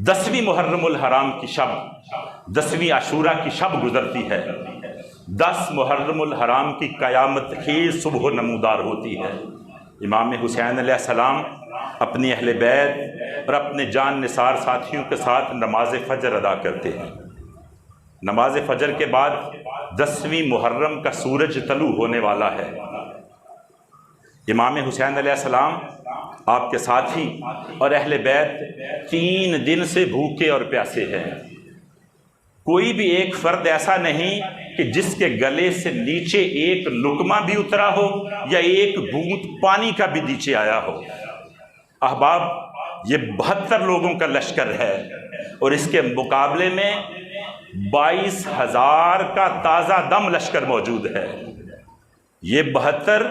10ویں محرم الحرام کی شب، 10ویں عاشورہ کی شب گزرتی ہے، 10 محرم الحرام کی قیامت خیز صبح نمودار ہوتی ہے۔ امام حسین علیہ السلام اپنی اہل بیت اور اپنے جان نثار ساتھیوں کے ساتھ نماز فجر ادا کرتے ہیں۔ نماز فجر کے بعد 10ویں محرم کا سورج طلوع ہونے والا ہے۔ امام حسین علیہ السلام، آپ کے ساتھی اور اہل بیت 3 دن سے بھوکے اور پیاسے ہیں۔ کوئی بھی ایک فرد ایسا نہیں کہ جس کے گلے سے نیچے ایک لقمہ بھی اترا ہو یا ایک بوند پانی کا بھی نیچے آیا ہو۔ احباب، یہ 72 لوگوں کا لشکر ہے اور اس کے مقابلے میں 22,000 کا تازہ دم لشکر موجود ہے۔ یہ 72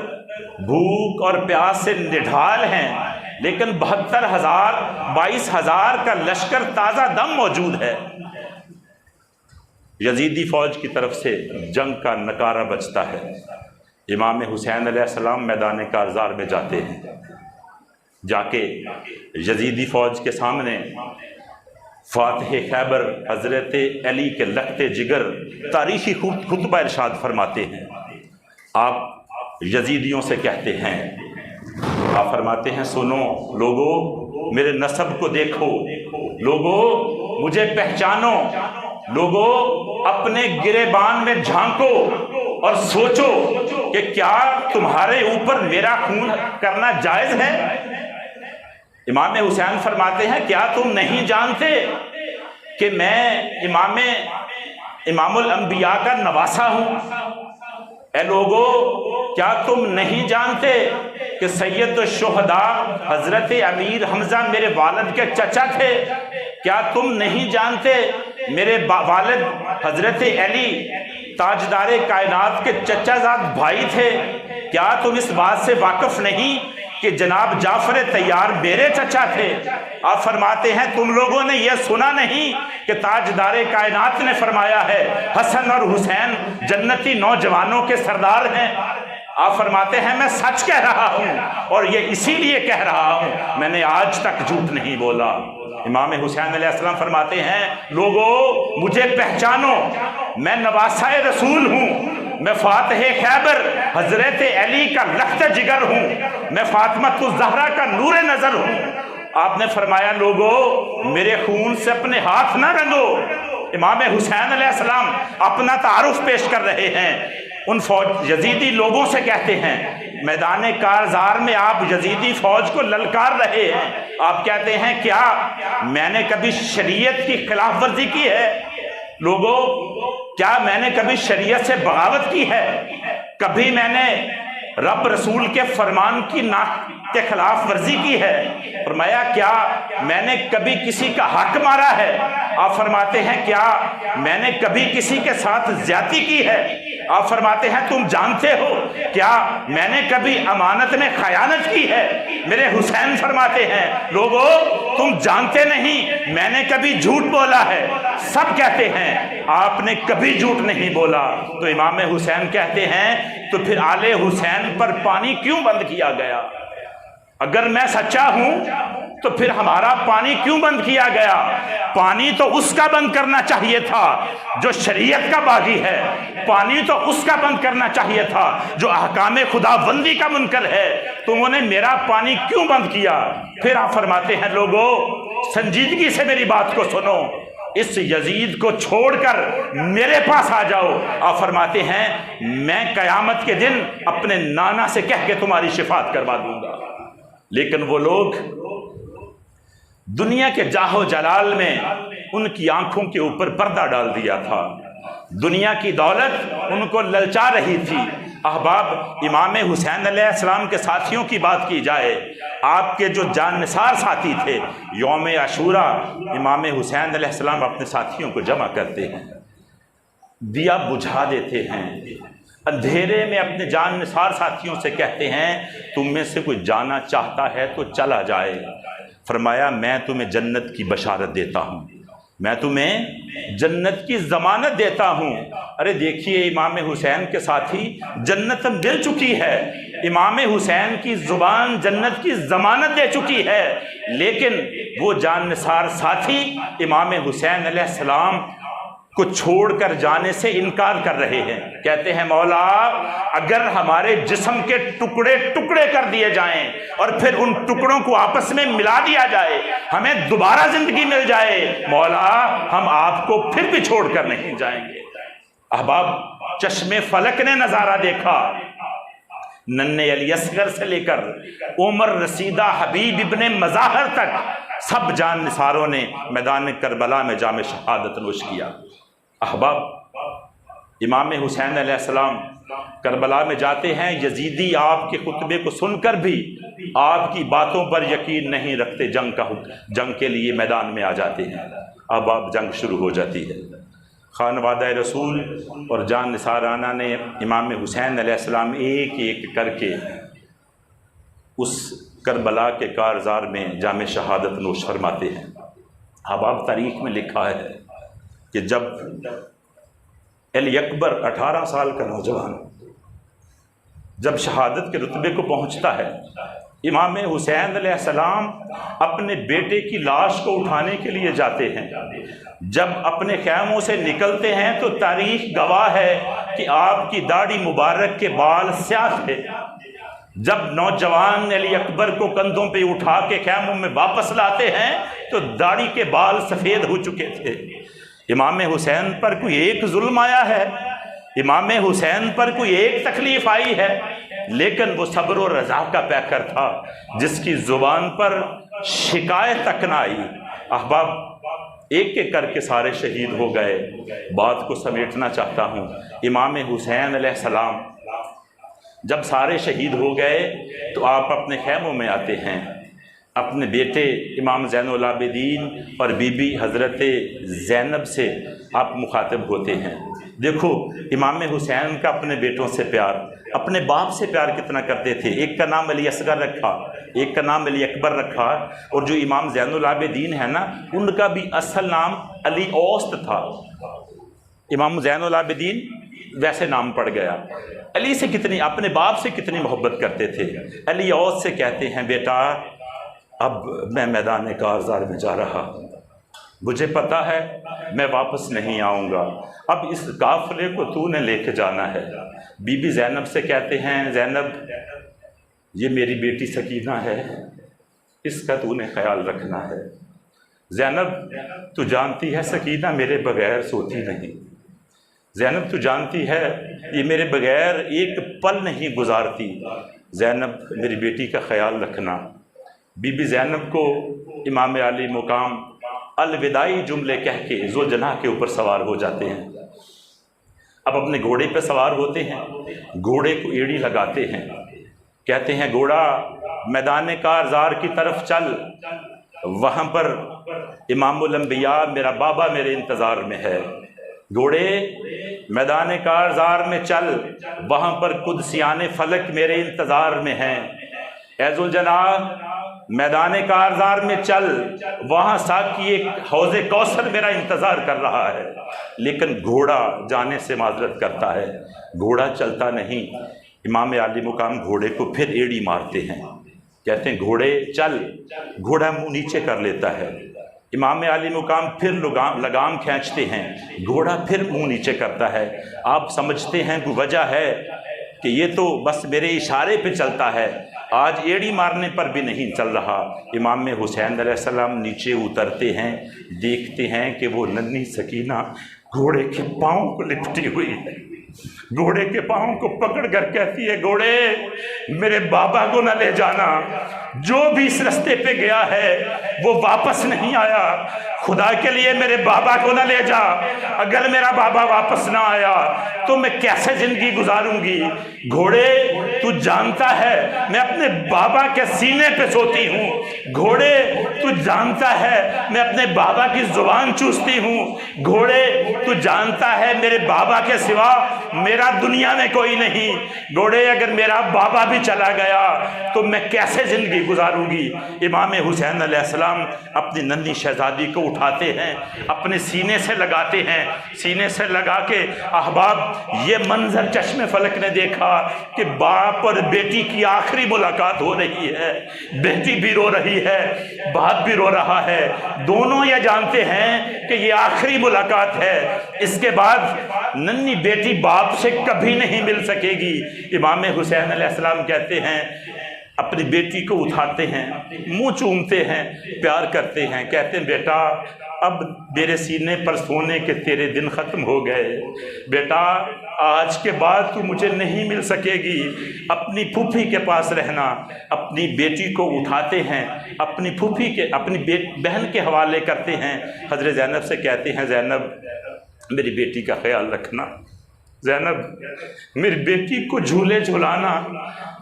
بھوک اور پیاس سے نڈھال ہیں، لیکن 22,000 کا لشکر تازہ دم موجود ہے۔ یزیدی فوج کی طرف سے جنگ کا نکارہ بجتا ہے۔ امام حسین علیہ السلام میدان کارزار میں جاتے ہیں، جا کے یزیدی فوج کے سامنے فاتح خیبر حضرت علی کے لخت جگر تاریخی خطبہ ارشاد فرماتے ہیں۔ آپ یزیدیوں سے کہتے ہیں، آپ فرماتے ہیں، سنو لوگو، میرے نسب کو دیکھو، لوگو مجھے پہچانو، لوگو اپنے گریبان میں جھانکو اور سوچو کہ کیا تمہارے اوپر میرا خون کرنا جائز ہے؟ امام حسین فرماتے ہیں، کیا تم نہیں جانتے کہ میں امام الانبیاء کا نواسہ ہوں؟ اے لوگو، کیا تم نہیں جانتے کہ سید الشہداء حضرت امیر حمزہ میرے والد کے چچا تھے؟ کیا تم نہیں جانتے میرے والد حضرت علی تاجدار کائنات کے چچا زاد بھائی تھے؟ کیا تم اس بات سے واقف نہیں کہ جناب جعفر طیار میرے چچا تھے؟ آپ فرماتے ہیں، تم لوگوں نے یہ سنا نہیں کہ تاجدار کائنات نے فرمایا ہے حسن اور حسین جنتی نوجوانوں کے سردار ہیں؟ آپ فرماتے ہیں، میں سچ کہہ رہا ہوں اور یہ اسی لیے کہہ رہا ہوں، میں نے آج تک جھوٹ نہیں بولا۔ امام حسین علیہ السلام فرماتے ہیں، لوگو مجھے پہچانو، میں نواسہ رسول ہوں، میں فاتح خیبر حضرت علی کا لخت جگر ہوں، میں فاطمہ الزہرا کا نور نظر ہوں۔ آپ نے فرمایا، لوگو میرے خون سے اپنے ہاتھ نہ رنگو۔ امام حسین علیہ السلام اپنا تعارف پیش کر رہے ہیں، ان یزیدی لوگوں سے کہتے ہیں، میدان کارزار میں آپ یزیدی فوج کو للکار رہے ہیں۔ آپ کہتے ہیں، کیا میں نے کبھی شریعت کی خلاف ورزی کی ہے؟ لوگو، کیا میں نے کبھی شریعت سے بغاوت کی ہے؟ کبھی میں نے رب رسول کے فرمان کے خلاف ورزی کی ہے؟ فرمایا، کیا میں نے کبھی کسی کا حق مارا ہے؟ آپ فرماتے ہیں، کیا میں نے کبھی کسی کے ساتھ زیادتی کی ہے؟ آپ فرماتے ہیں، تم جانتے ہو کیا میں نے کبھی امانت میں خیانت کی ہے؟ میرے حسین فرماتے ہیں، لوگو تم جانتے نہیں میں نے کبھی جھوٹ بولا ہے؟ سب کہتے ہیں آپ نے کبھی جھوٹ نہیں بولا۔ تو امام حسین کہتے ہیں، تو پھر آل حسین پر پانی کیوں بند کیا گیا؟ اگر میں سچا ہوں تو پھر ہمارا پانی کیوں بند کیا گیا؟ پانی تو اس کا بند کرنا چاہیے تھا جو شریعت کا باغی ہے، پانی تو اس کا بند کرنا چاہیے تھا جو احکام خدا بندی کا منکر ہے۔ تمہوں نے میرا پانی کیوں بند کیا؟ پھر آپ فرماتے ہیں، لوگو سنجیدگی سے میری بات کو سنو، اس یزید کو چھوڑ کر میرے پاس آ جاؤ۔ آپ فرماتے ہیں، میں قیامت کے دن اپنے نانا سے کہہ کے تمہاری شفاعت کروا دوں گا۔ لیکن وہ لوگ دنیا کے جاہ و جلال میں ان کی آنکھوں کے اوپر پردہ ڈال دیا تھا، دنیا کی دولت ان کو للچا رہی تھی۔ احباب، امام حسین علیہ السلام کے ساتھیوں کی بات کی جائے، آپ کے جو جان نثار ساتھی تھے، یوم عاشورہ امام حسین علیہ السلام اپنے ساتھیوں کو جمع کرتے ہیں، دیا بجھا دیتے ہیں، اندھیرے میں اپنے جان نثار ساتھیوں سے کہتے ہیں، تم میں سے کوئی جانا چاہتا ہے تو چلا جائے۔ فرمایا، میں تمہیں جنت کی بشارت دیتا ہوں، میں تمہیں جنت کی ضمانت دیتا ہوں۔ ارے دیکھیے، امام حسین کے ساتھی جنت مل چکی ہے، امام حسین کی زبان جنت کی ضمانت دے چکی ہے، لیکن وہ جان نثار ساتھی امام حسین علیہ السلام کو چھوڑ کر جانے سے انکار کر رہے ہیں۔ کہتے ہیں مولا اگر ہمارے جسم کے ٹکڑے ٹکڑے کر دیے جائیں اور پھر ان ٹکڑوں کو آپس میں ملا دیا جائے، ہمیں دوبارہ زندگی مل جائے، مولا ہم آپ کو پھر بھی چھوڑ کر نہیں جائیں گے۔ احباب، چشم فلک نے نظارہ دیکھا، ننھے علی اصغر سے لے کر عمر رسیدہ حبیب ابن مظاہر تک سب جان نثاروں نے میدان کربلا میں جام شہادت نوش کیا۔ احباب، امام حسین علیہ السلام کربلا میں جاتے ہیں، یزیدی آپ کے خطبے کو سن کر بھی آپ کی باتوں پر یقین نہیں رکھتے، جنگ کے لیے میدان میں آ جاتے ہیں۔ اب جنگ شروع ہو جاتی ہے۔ خانوادہ رسول اور جان نثارانہ نے امام حسین علیہ السلام ایک ایک کر کے اس کربلا کے کارزار میں جام شہادت نوش فرماتے ہیں۔ احباب، تاریخ میں لکھا ہے کہ جب علی اکبر 18 سال کا نوجوان جب شہادت کے رتبے کو پہنچتا ہے، امام حسین علیہ السلام اپنے بیٹے کی لاش کو اٹھانے کے لیے جاتے ہیں۔ جب اپنے خیموں سے نکلتے ہیں تو تاریخ گواہ ہے کہ آپ کی داڑھی مبارک کے بال سیاہ تھے۔ جب نوجوان علی اکبر کو کندھوں پہ اٹھا کے خیموں میں واپس لاتے ہیں تو داڑھی کے بال سفید ہو چکے تھے۔ امام حسین پر کوئی ایک ظلم آیا ہے، امام حسین پر کوئی ایک تکلیف آئی ہے، لیکن وہ صبر و رضا کا پیکر تھا جس کی زبان پر شکایت تک نہ آئی۔ احباب، ایک ایک کر کے سارے شہید ہو گئے۔ بات کو سمیٹنا چاہتا ہوں۔ امام حسین علیہ السلام جب سارے شہید ہو گئے تو آپ اپنے خیموں میں آتے ہیں، اپنے بیٹے امام زین العابدین اور بی بی حضرت زینب سے آپ مخاطب ہوتے ہیں۔ دیکھو امام حسین کا اپنے بیٹوں سے پیار، اپنے باپ سے پیار کتنا کرتے تھے۔ ایک کا نام علی اصغر رکھا، ایک کا نام علی اکبر رکھا، اور جو امام زین العابدین ہے نا، ان کا بھی اصل نام علی اوسط تھا۔ امام زین العابدین ویسے نام پڑ گیا۔ علی سے کتنی، اپنے باپ سے کتنی محبت کرتے تھے۔ علی اوسط سے کہتے ہیں بیٹا اب میں میدان کارزار میں جا رہا ہوں، مجھے پتا ہے میں واپس نہیں آؤں گا، اب اس قافلے کو تو نے لے کے جانا ہے۔ بی بی زینب سے کہتے ہیں زینب یہ میری بیٹی سکینہ ہے، اس کا تو نے خیال رکھنا ہے۔ زینب تو جانتی ہے سکینہ میرے بغیر سوتی نہیں، زینب تو جانتی ہے یہ میرے بغیر ایک پل نہیں گزارتی، زینب میری بیٹی کا خیال رکھنا۔ بی بی زینب کو امام علی مقام الوداعی جملے کہہ کے ذوالجناح کے اوپر سوار ہو جاتے ہیں۔ اب اپنے گھوڑے پہ سوار ہوتے ہیں، گھوڑے کو ایڑی لگاتے ہیں، کہتے ہیں گھوڑا میدان کارزار کی طرف چل، وہاں پر امام الانبیاء میرا بابا میرے انتظار میں ہے۔ گھوڑے میدان کارزار میں چل، وہاں پر قدسیان فلک میرے انتظار میں ہیں۔ اے ذوالجناح میدان کارزار میں چل، وہاں ساقی حوض کوثر میرا انتظار کر رہا ہے۔ لیکن گھوڑا جانے سے معذرت کرتا ہے، گھوڑا چلتا نہیں۔ امام علی مقام گھوڑے کو پھر ایڑی مارتے ہیں، کہتے ہیں گھوڑے چل، گھوڑا منہ نیچے کر لیتا ہے۔ امام علی مقام پھر لگام کھینچتے ہیں، گھوڑا پھر منہ نیچے کرتا ہے۔ آپ سمجھتے ہیں کہ وجہ ہے کہ یہ تو بس میرے اشارے پہ چلتا ہے، آج ایڑی مارنے پر بھی نہیں چل رہا۔ امام حسین علیہ السلام نیچے اترتے ہیں، دیکھتے ہیں کہ وہ ننھی سکینہ گھوڑے کے پاؤں کو لپٹی ہوئی ہے، گھوڑے کے پاؤں کو پکڑ کر کہتی ہے گھوڑے میرے بابا کو نہ لے جانا، جو بھی اس رستے پہ گیا ہے وہ واپس نہیں آیا، خدا کے لیے میرے بابا کو نہ لے جا، اگر میرا بابا واپس نہ آیا تو میں کیسے زندگی گزاروں گی۔ گھوڑے تو جانتا ہے میں اپنے بابا کے سینے پہ سوتی ہوں، گھوڑے تو جانتا ہے میں اپنے بابا کی زبان چوستی ہوں، گھوڑے تو جانتا ہے میرے بابا کے سوا میرا دنیا میں کوئی نہیں، گھوڑے اگر میرا بابا بھی چلا گیا تو میں کیسے زندگی گزاروں گی۔ امام حسین علیہ السلام اپنی ننھی شہزادی کو اٹھاتے ہیں, اپنے سینے سے لگاتے ہیں, سینے سے لگا کے احباب یہ منظر چشم فلک نے دیکھا کہ باپ اور بیٹی کی آخری ملاقات ہو رہی ہے, بیٹی بھی رو رہی ہے, باپ بھی رو رہا ہے, دونوں یہ جانتے ہیں کہ یہ آخری ملاقات ہے, اس کے بعد ننھی بیٹی باپ سے کبھی نہیں مل سکے گی. امام حسین علیہ السلام کہتے ہیں, اپنی بیٹی کو اٹھاتے ہیں, منہ چومتے ہیں, پیار کرتے ہیں, کہتے ہیں بیٹا اب میرے سینے پر سونے کے تیرے دن ختم ہو گئے, بیٹا آج کے بعد تو مجھے نہیں مل سکے گی, اپنی پھوپھی کے پاس رہنا. اپنی بیٹی کو اٹھاتے ہیں, اپنی پھوپھی کے اپنی بہن کے حوالے کرتے ہیں. حضرت زینب سے کہتے ہیں زینب میری بیٹی کا خیال رکھنا, زینب میری بیٹی کو جھولے جھلانا,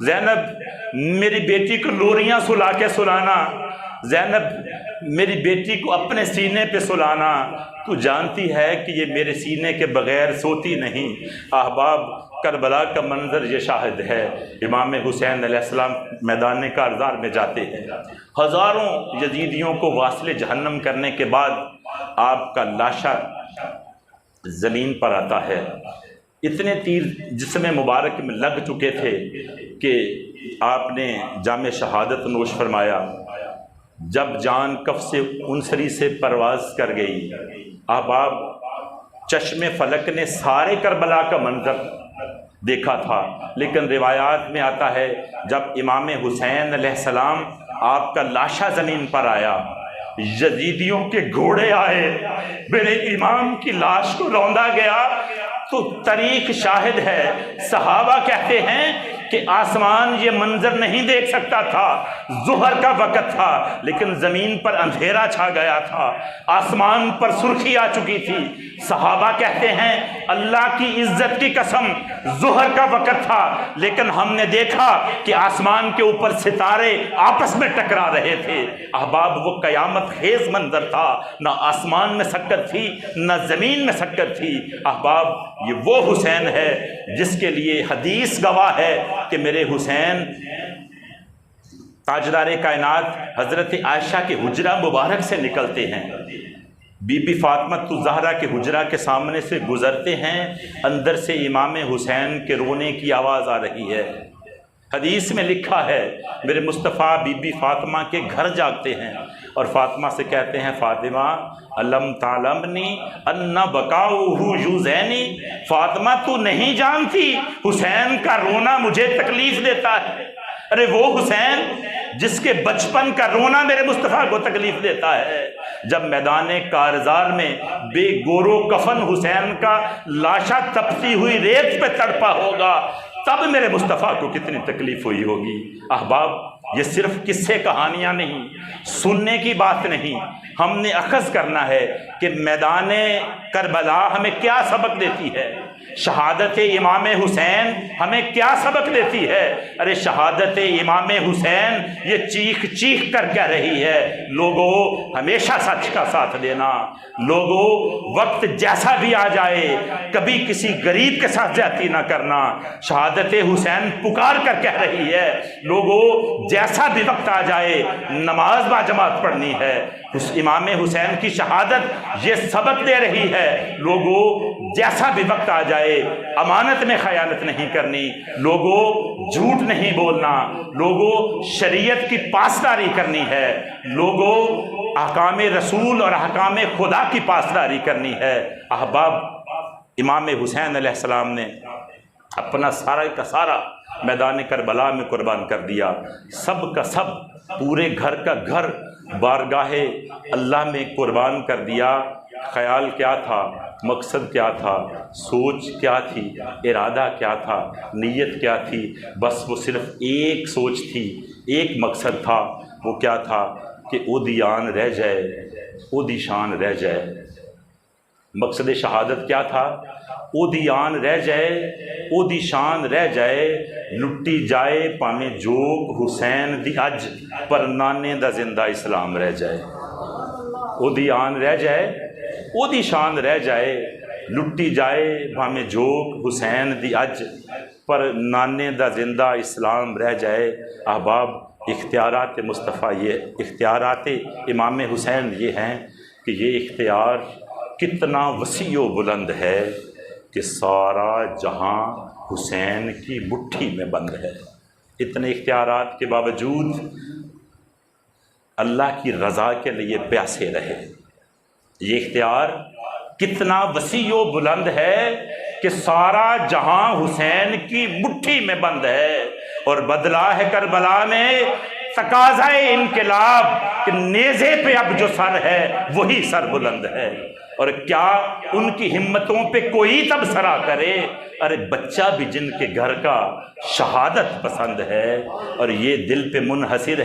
زینب میری بیٹی کو لوریاں سلا کے سلانا, زینب میری بیٹی کو اپنے سینے پہ سلانا. تو جانتی ہے کہ یہ میرے سینے کے بغیر سوتی نہیں. احباب کربلا کا منظر یہ شاہد ہے. امام حسین علیہ السلام میدان کارزار میں جاتے ہیں, ہزاروں یزیدیوں کو واصل جہنم کرنے کے بعد آپ کا لاشا زمین پر آتا ہے. اتنے تیر جسم مبارک میں لگ چکے تھے کہ آپ نے جام شہادت نوش فرمایا. جب جان کف سے انسری سے پرواز کر گئی, احباب چشم فلک نے سارے کربلا کا منظر دیکھا تھا, لیکن روایات میں آتا ہے جب امام حسین علیہ السلام آپ کا لاشا زمین پر آیا, یزیدیوں کے گھوڑے آئے, میرے امام کی لاش کو روندا گیا. تو تاریخ شاہد ہے, صحابہ کہتے ہیں کہ آسمان یہ منظر نہیں دیکھ سکتا تھا, ظہر کا وقت تھا لیکن زمین پر اندھیرا چھا گیا تھا, آسمان پر سرخی آ چکی تھی. صحابہ کہتے ہیں اللہ کی عزت کی قسم ظہر کا وقت تھا لیکن ہم نے دیکھا کہ آسمان کے اوپر ستارے آپس میں ٹکرا رہے تھے. احباب وہ قیامت خیز منظر تھا, نہ آسمان میں سکت تھی نہ زمین میں سکت تھی. احباب یہ وہ حسین ہے جس کے لیے حدیث گواہ ہے کہ میرے حسین تاجدار کائنات حضرت عائشہ کے حجرہ مبارک سے نکلتے ہیں, بی بی فاطمہ الزہرا کے حجرہ کے سامنے سے گزرتے ہیں, اندر سے امام حسین کے رونے کی آواز آ رہی ہے. حدیث میں لکھا ہے میرے مصطفیٰ بی بی فاطمہ کے گھر جاتے ہیں اور فاطمہ سے کہتے ہیں فاطمہ علم تعلمنی ان بقاؤہ یوزینی, فاطمہ تو نہیں جانتی حسین کا رونا مجھے تکلیف دیتا ہے. ارے وہ حسین جس کے بچپن کا رونا میرے مصطفیٰ کو تکلیف دیتا ہے. جب میدان کارزار میں بے گورو کفن حسین کا لاشا تپتی ہوئی ریت پہ تڑپا ہوگا تب میرے مصطفیٰ کو کتنی تکلیف ہوئی ہوگی. احباب یہ صرف قصے کہانیاں نہیں, سننے کی بات نہیں, ہم نے اخذ کرنا ہے کہ میدان کربلا ہمیں کیا سبق دیتی ہے, شہادت امام حسین ہمیں کیا سبق دیتی ہے. ارے شہادت امام حسین یہ چیخ چیخ کر کہہ رہی ہے لوگوں ہمیشہ سچ کا ساتھ دینا, لوگوں وقت جیسا بھی آ جائے کبھی کسی غریب کے ساتھ زیادتی نہ کرنا. شہادت حسین پکار کر کہہ رہی ہے لوگوں جیسا بھی وقت آ جائے نماز با جماعت پڑھنی ہے. امام حسین کی شہادت یہ سبق دے رہی ہے لوگوں جیسا بھی وقت آ جائے امانت میں خیانت نہیں کرنی, لوگوں جھوٹ نہیں بولنا, لوگوں شریعت کی پاسداری کرنی ہے, لوگوں احکام رسول اور احکام خدا کی پاسداری کرنی ہے. احباب امام حسین علیہ السلام نے اپنا سارا کا سارا میدان کربلا میں قربان کر دیا, سب کا سب پورے گھر کا گھر بارگاہ اللہ میں قربان کر دیا. خیال کیا تھا, مقصد کیا تھا, سوچ کیا تھی, ارادہ کیا تھا, نیت کیا تھی؟ بس وہ صرف ایک سوچ تھی, ایک مقصد تھا. وہ کیا تھا کہ اودی آن رہ جائے, اودی شان رہ جائے. مقصد شہادت کیا تھا؟ اودی آن رہ جائے, اودی شان رہ جائے, لٹی جائے پامے جوگ حسین دی اج, پر نانے دا زندہ اسلام رہ جائے. اودی آن رہ جائے, اودی شان رہ جائے, لٹی جائے پامے جوگ حسین دی اج, پر نانے دا زندہ اسلام رہ جائے. احباب اختیارات مصطفیٰ یہ اختیارات امام حسین یہ ہیں کہ یہ اختیار کتنا وسیع و بلند ہے کہ سارا جہاں حسین کی مٹھی میں بند ہے۔ اتنے اختیارات کے باوجود اللہ کی رضا کے لیے پیاسے رہے۔ یہ اختیار کتنا وسیع و بلند ہے کہ سارا جہاں حسین کی مٹھی میں بند ہے، اور بدلہ ہے کربلا میں تقاضائے انقلاب کہ نیزے پہ اب جو سر ہے وہی سر بلند ہے۔ اور کیا ان کی ہمتوں پہ کوئی تبصرہ کرے؟ ارے بچہ بھی جن کے گھر کا شہادت پسند ہے، اور یہ دل پہ منحصر ہے۔